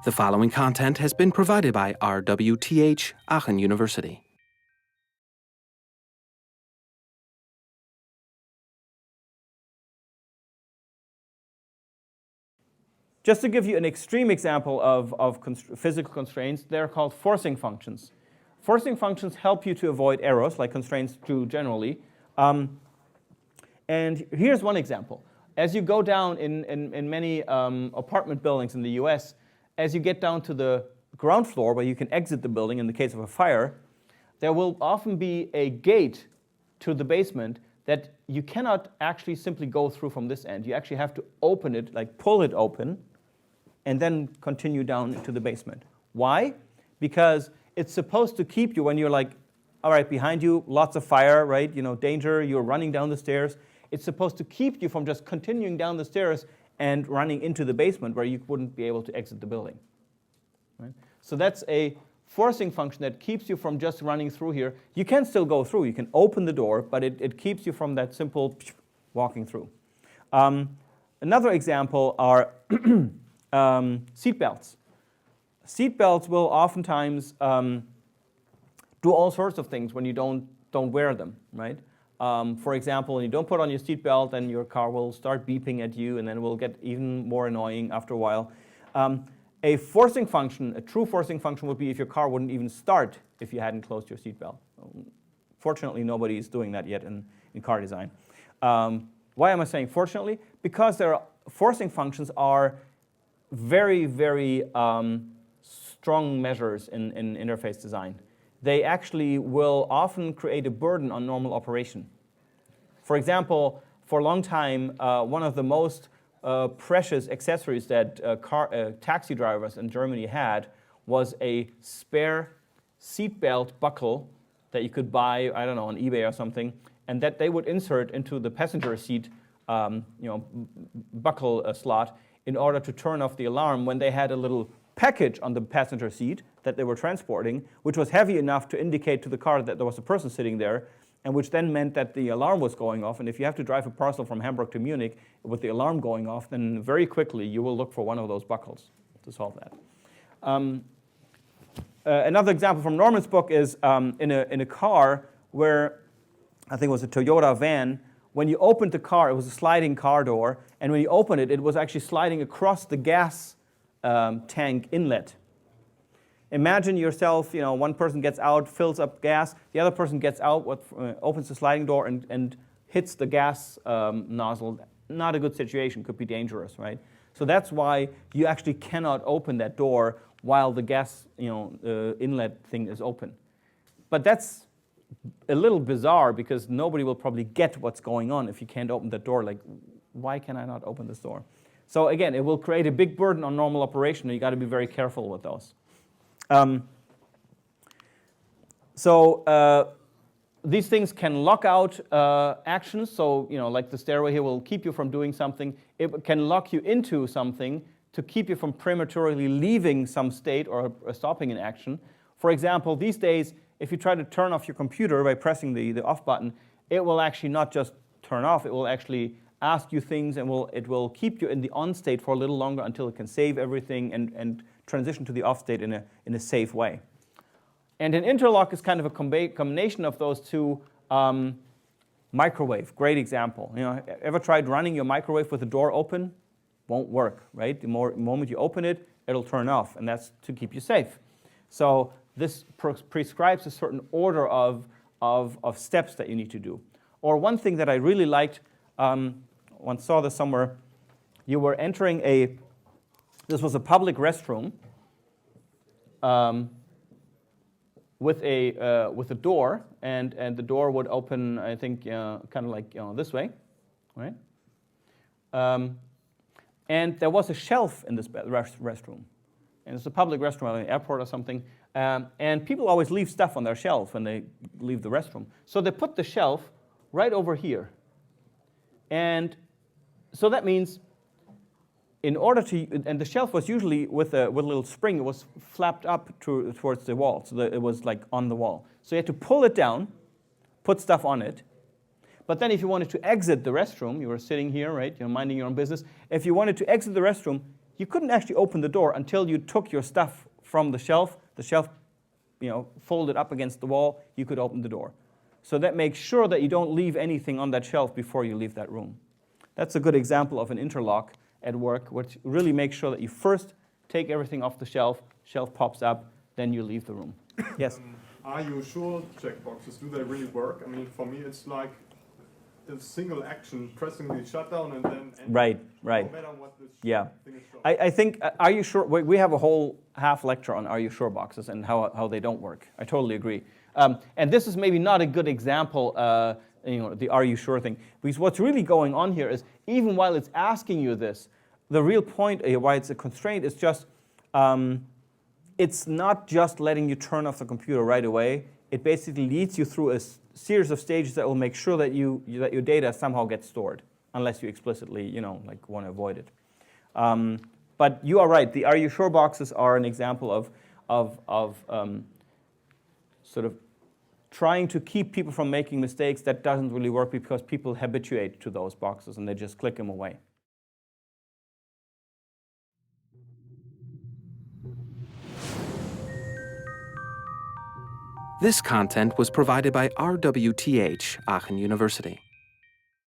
The following content has been provided by RWTH Aachen University. Just to give you an extreme example of physical constraints, they're called forcing functions. Forcing functions help you to avoid errors, like constraints do generally. And here's one example. As you go down in many apartment buildings in the US, as you get down to the ground floor where you can exit the building in the case of a fire, there will often be a gate to the basement that you cannot actually simply go through from this end. You actually have to open it, like pull it open, and then continue down into the basement. Why? Because it's supposed to keep you when you're like, all right, behind you, lots of fire, right? You know, danger, you're running down the stairs. It's supposed to keep you from just continuing down the stairs and running into the basement where you wouldn't be able to exit the building. Right? So that's a forcing function that keeps you from just running through here. You can still go through. You can open the door, but it keeps you from that simple walking through. Another example are seat belts. Seat belts will oftentimes do all sorts of things when you don't wear them, right? For example, when you don't put on your seat belt, then your car will start beeping at you, and then it will get even more annoying after a while. A forcing function, a true forcing function, would be if your car wouldn't even start if you hadn't closed your seat belt. Fortunately, nobody is doing that yet in car design. Why am I saying fortunately? Because their forcing functions are very, very strong measures in interface design. They actually will often create a burden on normal operation. For example, for a long time, one of the most precious accessories that taxi drivers in Germany had was a spare seatbelt buckle that you could buy, I don't know, on eBay or something, and that they would insert into the passenger seat buckle slot in order to turn off the alarm when they had a little package on the passenger seat that they were transporting, which was heavy enough to indicate to the car that there was a person sitting there, and which then meant that the alarm was going off. And if you have to drive a parcel from Hamburg to Munich with the alarm going off, then very quickly you will look for one of those buckles to solve that. Another example from Norman's book is in a car where, I think it was a Toyota van. When you opened the car, it was a sliding car door, and when you opened it, it was actually sliding across the gas tank inlet. Imagine yourself, one person gets out, fills up gas, the other person gets out, opens the sliding door and hits the gas nozzle. Not a good situation, could be dangerous, right? So that's why you actually cannot open that door while the gas inlet thing is open. But that's a little bizarre because nobody will probably get what's going on if you can't open that door. Like, why can I not open this door? So again, it will create a big burden on normal operation, and you got to be very careful with those. These things can lock out actions. So like the stairway here will keep you from doing something. It can lock you into something to keep you from prematurely leaving some state or stopping an action. For example, these days, if you try to turn off your computer by pressing the off button, it will actually not just turn off, it will actually ask you things, and it will keep you in the on state for a little longer until it can save everything and transition to the off state in a safe way. And an interlock is kind of a combination of those two. Microwave, great example. Ever tried running your microwave with the door open? Won't work, right? The moment you open it, it'll turn off, and that's to keep you safe. So this prescribes a certain order of steps that you need to do. Or one thing that I really liked, once saw this somewhere, you were entering this was a public restroom with a door, and the door would open, I think, kind of like this way, right? And there was a shelf in this restroom, and it's a public restroom at an airport or something. And people always leave stuff on their shelf when they leave the restroom. So they put the shelf right over here, and so that means in order to, and the shelf was usually with a little spring, it was flapped up towards the wall, so that it was like on the wall. So you had to pull it down, put stuff on it. But then if you wanted to exit the restroom, you were sitting here, right, minding your own business. If you wanted to exit the restroom, you couldn't actually open the door until you took your stuff from the shelf, folded up against the wall, you could open the door. So that makes sure that you don't leave anything on that shelf before you leave that room. That's a good example of an interlock at work, which really makes sure that you first take everything off the shelf, shelf pops up, then you leave the room. Yes? Are you sure checkboxes, do they really work? I mean, for me, it's like a single action, pressing the shutdown and then Right. no matter what the thing is showing. I think, are you sure? We have a whole half lecture on are you sure boxes and how they don't work. I totally agree. And this is maybe not a good example, the are you sure thing. Because what's really going on here is, even while it's asking you this, the real point why it's a constraint is just, it's not just letting you turn off the computer right away. It basically leads you through a series of stages that will make sure that that your data somehow gets stored, unless you explicitly, want to avoid it. But you are right. The are you sure boxes are an example of sort of trying to keep people from making mistakes. That doesn't really work because people habituate to those boxes and they just click them away. This content was provided by RWTH Aachen University.